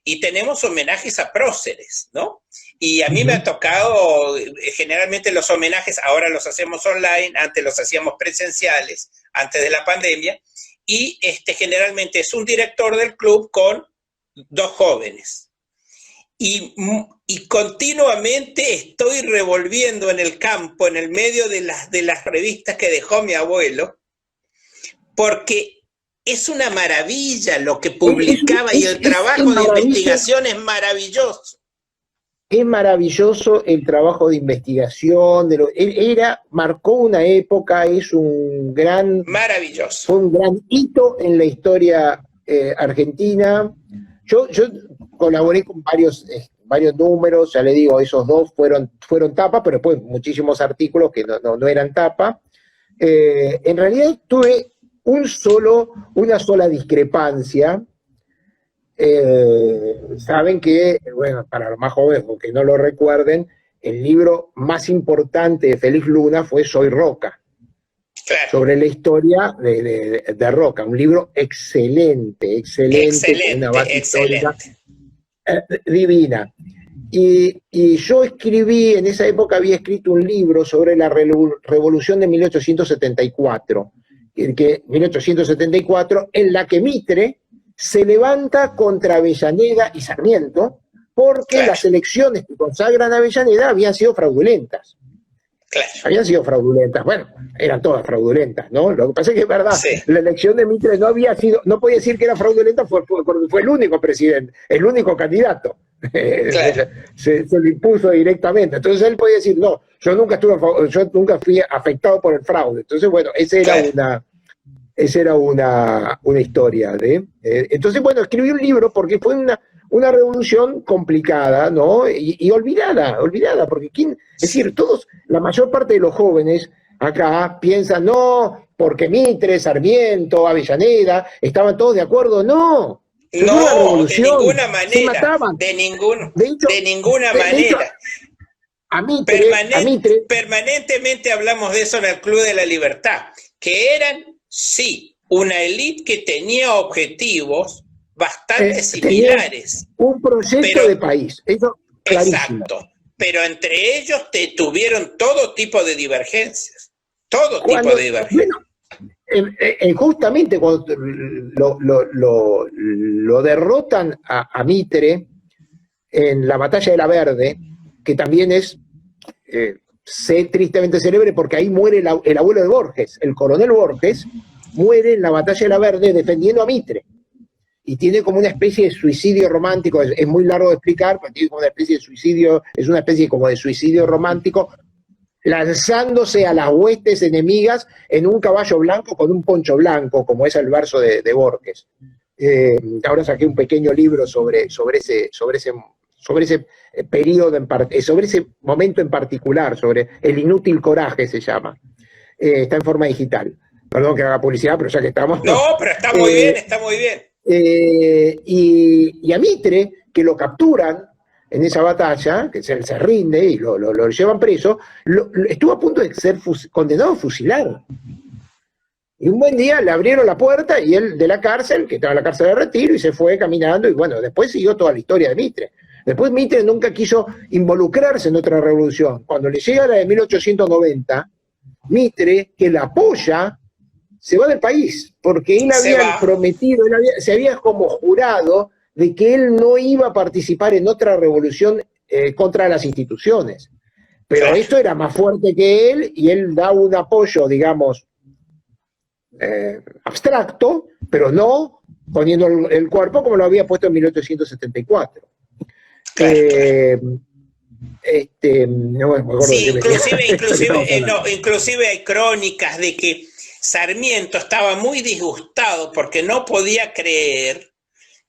y tenemos homenajes a próceres, ¿no? Y a mí me ha tocado, generalmente los homenajes, ahora los hacemos online, antes los hacíamos presenciales, antes de la pandemia, y generalmente es un director del club con dos jóvenes. Y continuamente estoy revolviendo en el campo, en el medio de las revistas que dejó mi abuelo, porque es una maravilla lo que publicaba, y el trabajo de investigación es maravilloso. Es maravilloso el trabajo de investigación, marcó una época, maravilloso. Fue un gran hito en la historia argentina. Yo colaboré con varios números, ya le digo, esos dos fueron tapa, pero después muchísimos artículos que no eran tapa. En realidad tuve una sola discrepancia. Saben que, bueno, para los más jóvenes, porque no lo recuerden, el libro más importante de Félix Luna fue Soy Roca, sobre la historia de Roca, un libro excelente, una base histórica divina. Y yo escribí, en esa época había escrito un libro sobre la revolución de 1874, 1874, en la que Mitre se levanta contra Avellaneda y Sarmiento, porque las elecciones que consagran a Avellaneda habían sido fraudulentas. Habían sido fraudulentas, bueno, eran todas fraudulentas, ¿no? Lo que pasa es que es verdad, la elección de Mitre no podía decir que era fraudulenta porque fue el único presidente, el único candidato. Claro. Se lo impuso directamente. Entonces él podía decir, no, yo nunca fui afectado por el fraude. Entonces, bueno, Claro. esa era una historia. Entonces, bueno, escribí un libro porque fue una revolución complicada, ¿no? Y olvidada, porque es decir, la mayor parte de los jóvenes acá piensan, no, porque Mitre, Sarmiento, Avellaneda, estaban todos de acuerdo. No, fue una No, de revolución, ninguna se manera, mataban. de De hecho, ninguna de hecho manera. a Mitre, Permanentemente hablamos de eso en el Club de la Libertad, que eran, sí, una élite que tenía objetivos bastante tenía similares, un proyecto pero de país, eso clarísimo. exacto, pero entre ellos tuvieron todo tipo de divergencias, todo tipo Cuando, de divergencias. bueno, justamente cuando lo derrotan a Mitre en la batalla de la Verde, que también es tristemente célebre porque ahí muere el abuelo de Borges, el coronel Borges, muere en la batalla de la Verde defendiendo a Mitre. Y tiene como una especie de suicidio romántico, es muy largo de explicar, pero tiene como una especie de suicidio, es una especie como de suicidio romántico, lanzándose a las huestes enemigas en un caballo blanco con un poncho blanco, como es el verso de Borges. Ahora saqué un pequeño libro sobre ese periodo, sobre ese momento en particular, sobre el inútil coraje se llama. Está en forma digital. Perdón que haga publicidad, pero ya que estamos... No, pero está muy bien, está muy bien. Y a Mitre, que lo capturan en esa batalla, que se rinde y lo llevan preso, estuvo a punto de ser condenado a fusilar. Y un buen día le abrieron la puerta y él de la cárcel, que estaba en la cárcel de retiro, y se fue caminando, y bueno, después siguió toda la historia de Mitre. Después Mitre nunca quiso involucrarse en otra revolución. Cuando le llega la de 1890, Mitre, que la apoya, se va del país, porque él había prometido, se había como jurado de que él no iba a participar en otra revolución contra las instituciones. Pero claro, esto era más fuerte que él, y él da un apoyo, digamos, abstracto, pero no poniendo el cuerpo como lo había puesto en 1874. Claro, no me acuerdo sí, inclusive hay crónicas de que Sarmiento estaba muy disgustado porque no podía creer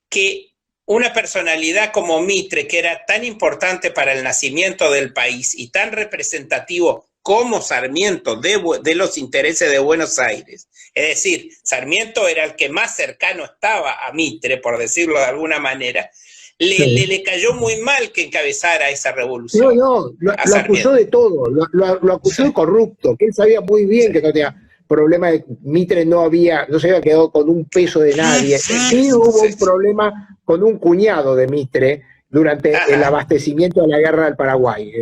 que una personalidad como Mitre, que era tan importante para el nacimiento del país y tan representativo como Sarmiento de los intereses de Buenos Aires, es decir, Sarmiento era el que más cercano estaba a Mitre, por decirlo de alguna manera, le cayó muy mal que encabezara esa revolución. Lo acusó de todo, lo acusó de corrupto, que él sabía muy bien que no tenía problema de Mitre, no se había quedado con un peso de nadie. Sí hubo un problema con un cuñado de Mitre durante el abastecimiento de la guerra del Paraguay.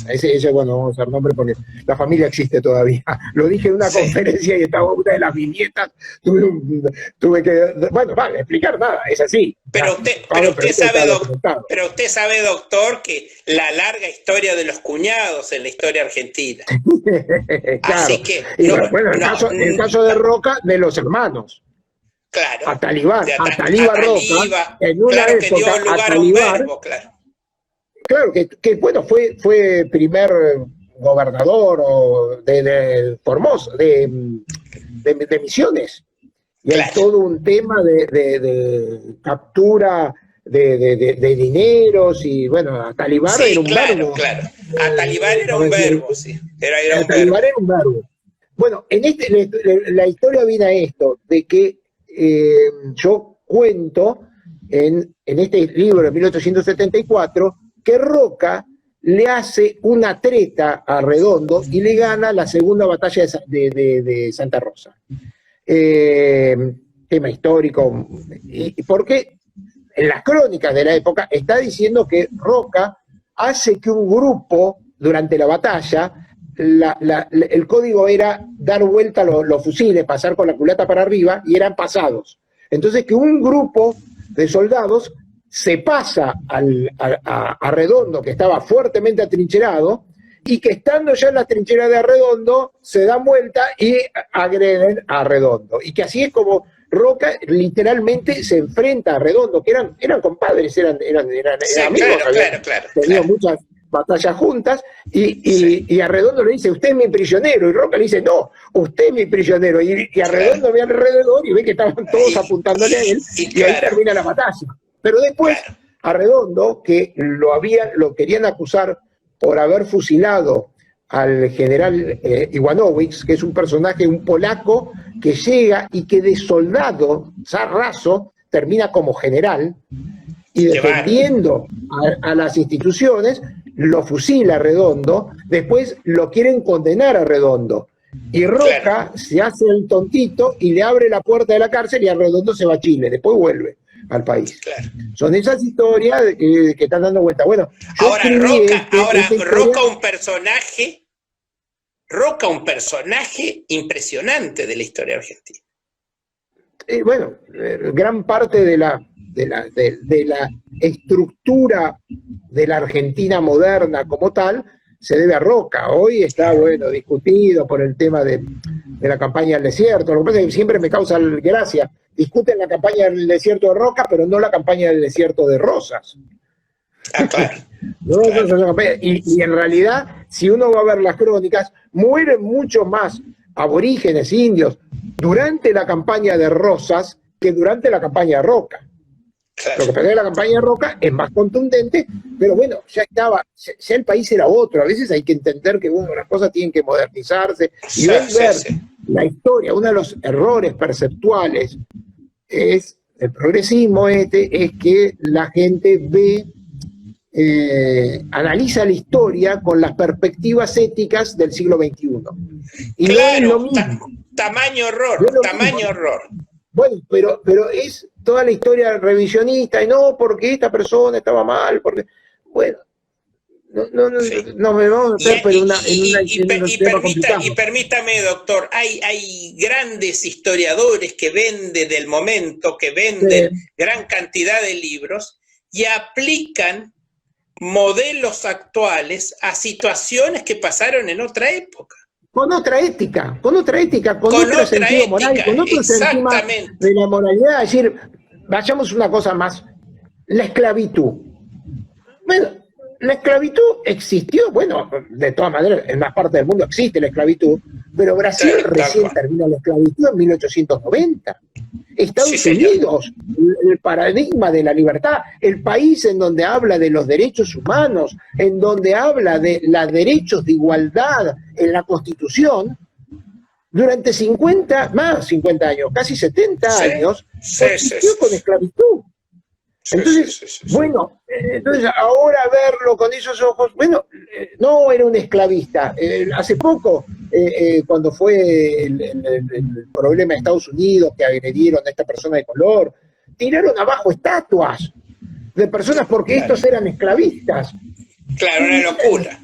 Ese, bueno, vamos a hacer nombre porque la familia existe todavía. Lo dije en una conferencia y estaba una de las viñetas. Tuve que, bueno, vale, explicar nada, es así. Pero usted sabe, doctor, que la larga historia de los cuñados en la historia argentina. Claro. Así que, el caso de Roca, de los hermanos. Claro. Atalíbar Roca, en una claro, época, que dio lugar a un verbo, claro. Claro, que bueno, fue primer gobernador de Formosa, de Misiones. Y claro, hay todo un tema de captura de dineros, y bueno, Atalíbar era un verbo. Claro, Atalíbar era un verbo, sí. Atalíbar era un verbo. Bueno, la historia viene a esto, de que yo cuento en este libro de 1874 que Roca le hace una treta a Redondo y le gana la segunda batalla de Santa Rosa. Tema histórico, porque en las crónicas de la época está diciendo que Roca hace que un grupo, durante la batalla, el código era dar vuelta los fusiles, pasar con la culata para arriba, y eran pasados. Entonces que un grupo de soldados se pasa a Redondo, que estaba fuertemente atrincherado, y que estando ya en la trinchera de Arredondo, se dan vuelta y agreden a Redondo. Y que así es como Roca literalmente se enfrenta a Redondo, que eran compadres, eran Sí, amigos, claro. tenían muchas batallas juntas, y a Redondo le dice, usted es mi prisionero, y Roca le dice, no, usted es mi prisionero, y a Redondo ve alrededor y ve que estaban todos apuntándole a él, y ahí termina la batalla. Pero después, a Redondo, que lo querían acusar por haber fusilado al general Iwanowicz, que es un personaje, un polaco, que llega y que de soldado raso termina como general, y defendiendo a las instituciones, lo fusila a Redondo, después lo quieren condenar a Redondo. Y Roca se hace el tontito y le abre la puerta de la cárcel y a Redondo se va a Chile, después vuelve al país. Son esas historias que están dando vuelta. Bueno, ahora Roca un personaje impresionante de la historia argentina. Bueno, gran parte de la estructura de la Argentina moderna como tal se debe a Roca. Hoy está, bueno, discutido por el tema de la campaña del desierto. Lo que pasa es que siempre me causa gracia. Discuten la campaña del desierto de Roca, pero no la campaña del desierto de Rosas. Claro. Y en realidad, si uno va a ver las crónicas, mueren mucho más aborígenes indios durante la campaña de Rosas que durante la campaña de Roca. Lo que pasa es que la campaña de Roca es más contundente, pero bueno, ya el país era otro. A veces hay que entender que las cosas tienen que modernizarse y ver la historia. Uno de los errores perceptuales es el progresismo es que la gente analiza la historia con las perspectivas éticas del siglo XXI. Y no es lo mismo. Tamaño error. Bueno, pero es toda la historia revisionista, y no porque esta persona estaba mal, porque, bueno, no me vamos a meter en un tema complicado. Y permítame, doctor, hay grandes historiadores que venden del momento, que venden gran cantidad de libros y aplican modelos actuales a situaciones que pasaron en otra época. Con otra ética, con otro sentido moral, con otro sentido de la moralidad. Es decir, vayamos una cosa más, la esclavitud. Bueno, la esclavitud existió, bueno, de todas maneras, en más partes del mundo existe la esclavitud, pero Brasil recién termina la esclavitud en 1890. Estados Unidos, el paradigma de la libertad, el país en donde habla de los derechos humanos, en donde habla de los derechos de igualdad en la Constitución, durante 50 años, casi 70 años, existió con esclavitud. Entonces, bueno, ahora verlo con esos ojos, bueno, no era un esclavista. Hace poco, cuando fue el problema de Estados Unidos, que agredieron a esta persona de color, tiraron abajo estatuas de personas porque estos eran esclavistas. Claro, una locura.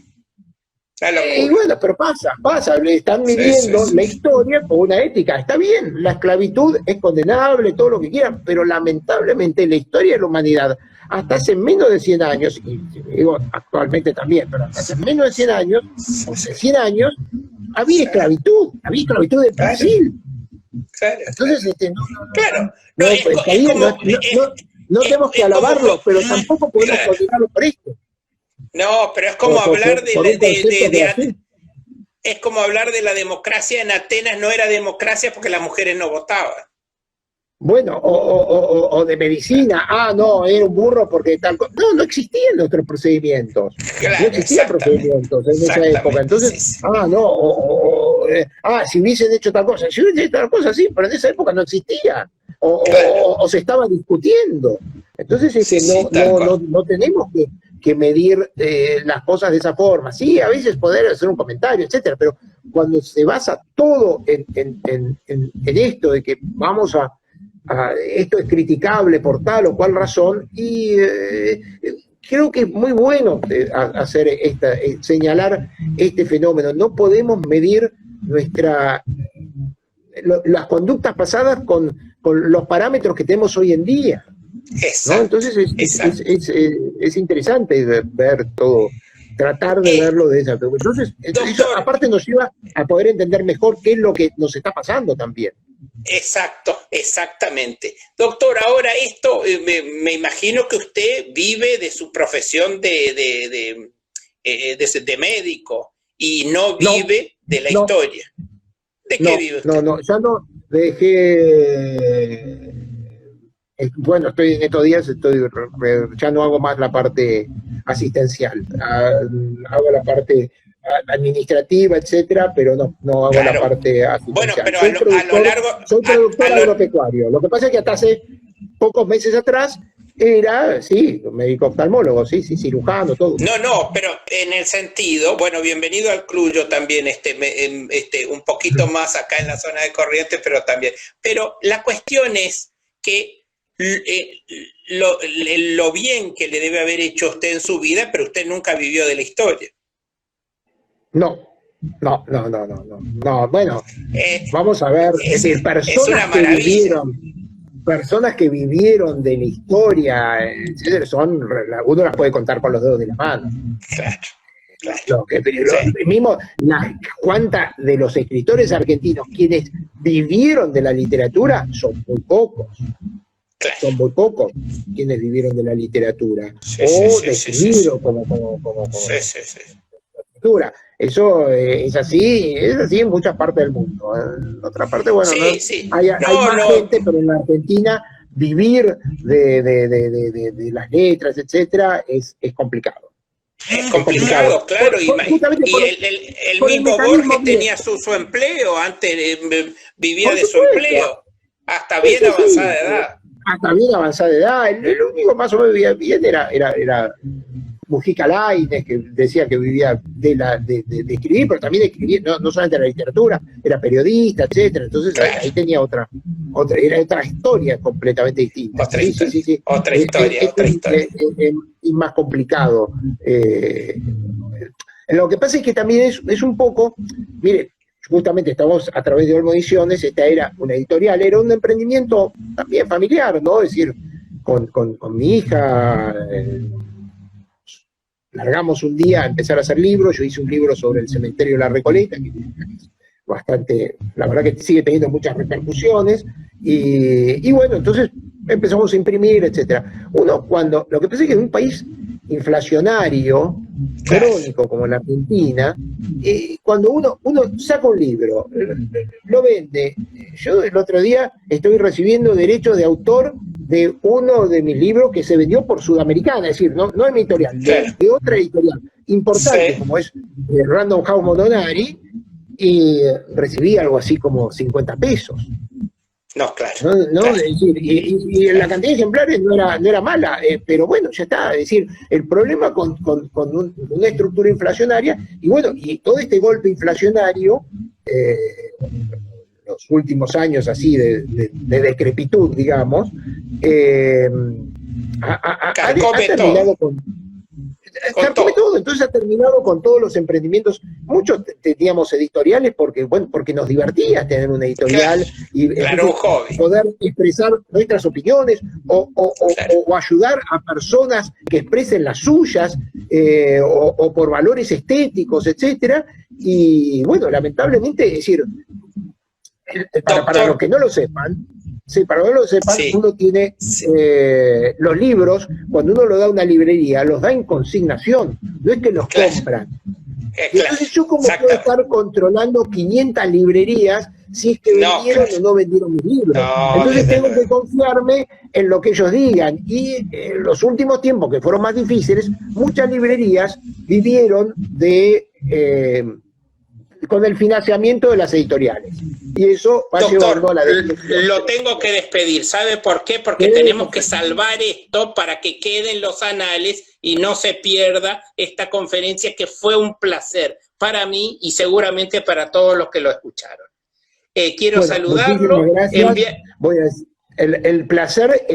Y bueno, pero pasa, le están midiendo la historia con una ética. Está bien, la esclavitud es condenable, todo lo que quieran, pero lamentablemente la historia de la humanidad, hasta hace menos de 100 años, y digo actualmente también, pero hasta hace menos de 100 años, había esclavitud en Brasil. Claro. Entonces, no tenemos que alabarlo, pero tampoco podemos condenarlo por esto. No, pero es como hablar es como hablar de la democracia en Atenas. No era democracia porque las mujeres no votaban. Bueno, o de medicina. No, era un burro porque tal cosa. No existían nuestros procedimientos. Claro, no existían procedimientos en esa época. Entonces, si hubiesen hecho tal cosa. Si hubiesen hecho tal cosa, sí, pero en esa época no existía. O se estaba discutiendo. Entonces, no tenemos que medir las cosas de esa forma. Sí, a veces poder hacer un comentario, etcétera, pero cuando se basa todo en esto de que vamos esto es criticable por tal o cual razón, y creo que es muy bueno hacer señalar este fenómeno. No podemos medir las conductas pasadas con los parámetros que tenemos hoy en día. ¿No? Entonces es interesante ver todo, tratar de verlo de esa forma. Entonces, eso aparte nos lleva a poder entender mejor qué es lo que nos está pasando también. Exacto, exactamente. Doctor, ahora esto, me imagino que usted vive de su profesión de médico y no vive de la historia. ¿De qué vive usted? Ya no dejé. Bueno, estoy en estos días, ya no hago más la parte asistencial, hago la parte administrativa, etcétera, pero no hago la parte asistencial. Bueno, pero soy productor agropecuario. Lo que pasa es que hasta hace pocos meses atrás era, sí, médico oftalmólogo, sí, cirujano, todo. No, pero en el sentido, bueno, bienvenido al club, yo también, un poquito más acá en la zona de Corrientes, pero también. Pero la cuestión es que lo bien que le debe haber hecho usted en su vida, pero usted nunca vivió de la historia. No, bueno, vamos a ver, es decir, personas que vivieron de la historia, uno las puede contar con los dedos de la mano. Claro. Mismo, cuántas de los escritores argentinos quienes vivieron de la literatura son muy pocos. Claro. Son muy pocos quienes vivieron de la literatura. De escribir como literatura. Eso es así en muchas partes del mundo. En otra parte, bueno, hay más gente, pero en la Argentina vivir de las letras, etcétera, es complicado. Es complicado, claro. Y el mismo Borges tenía su empleo, antes vivía de su empleo, hasta bien avanzada edad. Hasta bien avanzada edad. El único más o menos vivía bien era Mujica Lainez, que decía que vivía de escribir, pero también escribía, no solamente de la literatura, era periodista, etcétera. Entonces ahí tenía otra historia completamente distinta. Otra historia. Es más complicado. Lo que pasa es que también es un poco, mire, justamente estamos a través de Olmo Ediciones, esta era una editorial, era un emprendimiento también familiar, ¿no? Es decir, con mi hija, largamos un día a empezar a hacer libros. Yo hice un libro sobre el cementerio de La Recoleta, que es bastante, la verdad que sigue teniendo muchas repercusiones, y bueno, entonces empezamos a imprimir, etcétera. Lo que pasa es que en un país inflacionario, crónico como la Argentina, cuando uno saca un libro, lo vende. Yo el otro día estoy recibiendo derechos de autor de uno de mis libros que se vendió por Sudamericana, es decir, no es mi editorial, de otra editorial importante, como es Random House Motonari, y recibí algo así como 50 pesos. No, claro. Claro. Es decir, y la cantidad de ejemplares no era mala, pero bueno, ya está. Es decir, el problema con una estructura inflacionaria, y bueno, y todo este golpe inflacionario, los últimos años así de decrepitud, digamos, ha terminado carcome todo. Entonces ha terminado con todos los emprendimientos. Muchos teníamos editoriales porque nos divertía tener una editorial y un hobby, poder expresar nuestras opiniones o ayudar a personas que expresen las suyas o por valores estéticos, etcétera. Y bueno, lamentablemente, es decir, para los que no lo sepan, uno tiene los libros, cuando uno lo da a una librería, los da en consignación, no es que los compran. Entonces yo como puedo estar controlando 500 librerías si es que vendieron o no vendieron mis libros. Entonces tengo que confiarme en lo que ellos digan. Y en los últimos tiempos, que fueron más difíciles, muchas librerías vivieron con el financiamiento de las editoriales. Y eso va llevando a la destrucción. Lo tengo que despedir. ¿Sabe por qué? Porque tenemos que salvar esto para que quede en los anales y no se pierda esta conferencia, que fue un placer para mí y seguramente para todos los que lo escucharon. Quiero saludarlo. Voy a decir, el placer...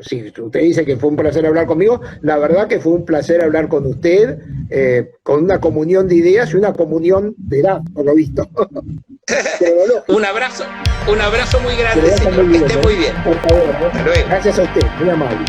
si usted dice que fue un placer hablar conmigo, la verdad que fue un placer hablar con usted, con una comunión de ideas y una comunión de edad, por lo visto. Un abrazo muy grande, señor. Que esté muy bien. Por favor, Hasta luego. Gracias a usted, muy amable.